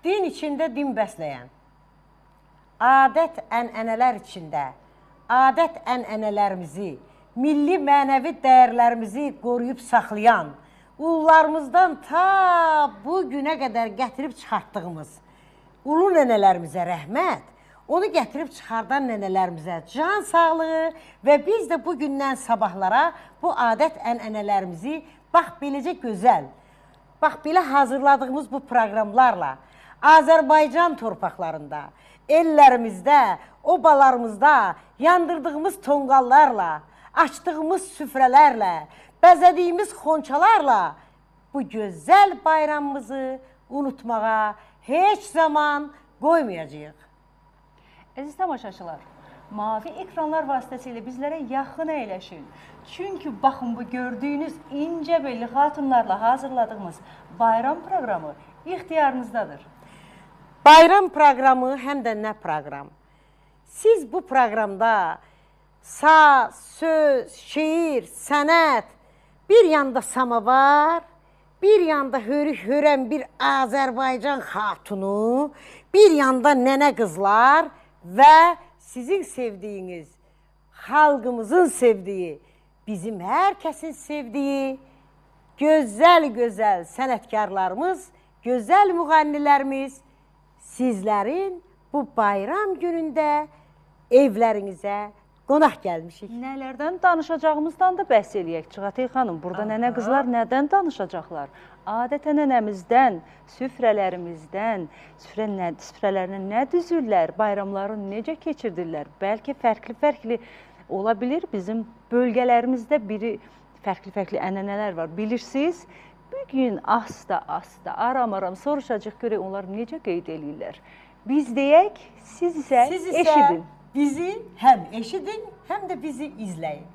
din içində din bəsləyən, adət-ənənələr içində, adət-ənənələrimizi, milli mənəvi dəyərlərimizi qoruyub saxlayan, ulularımızdan ta bu günə qədər gətirib çıxartdığımız ulu nənələrimizə rəhmət, onu gətirib çıxardan nənələrimizə can sağlığı və biz də bugündən sabahlara bu adət-ənənələrimizi bax beləcə gözəl, bax belə hazırladığımız bu proqramlarla Azərbaycan torpaqlarında, ellərimizdə, obalarımızda yandırdığımız tonqallarla, açdığımız süfrələrlə, bəzədiyimiz xonçalarla bu gözəl bayramımızı unutmağa heç zaman qoymayacağıq. Əziz tamaşaçılar, mavi ekranlar vasitəsilə bizlərə yaxın əyləşin. Çünki baxın bu gördüyünüz incə belli xatunlarla hazırladığımız bayram proqramı ixtiyarınızdadır. Bayram proqramı həm də nə proqram? Siz bu proqramda saz, söz, şeir, sənət, bir yanda samavar, bir yanda hörük-hörən bir Azərbaycan xatunu, bir yanda nənə qızlar və sizin sevdiyiniz, xalqımızın sevdiyi, bizim hər kəsin sevdiyi, gözəl-gözəl sənətkarlarımız, gözəl müğənnilərimiz sizlərin bu bayram günündə evlərinizə qonaq gəlmişik. Nələrdən danışacağımızdan da bəhs eləyək. Çığatay xanım, burada nənə qızlar nədən danışacaqlar? Adət-ənənəmizdən, süfrələrimizdən, süfrələrinə nə düzürlər, bayramlarını necə keçirdirlər? Bəlkə fərqli-fərqli ola bilir, bizim bölgələrimizdə biri fərqli-fərqli ənənələr var. Bilirsiniz, bugün asta-asta, aram-aram soruşacaq görək onlar necə qeyd eləyirlər. Biz deyək, siz isə eşidin. Bizi həm eşidin, həm də bizi izləyin.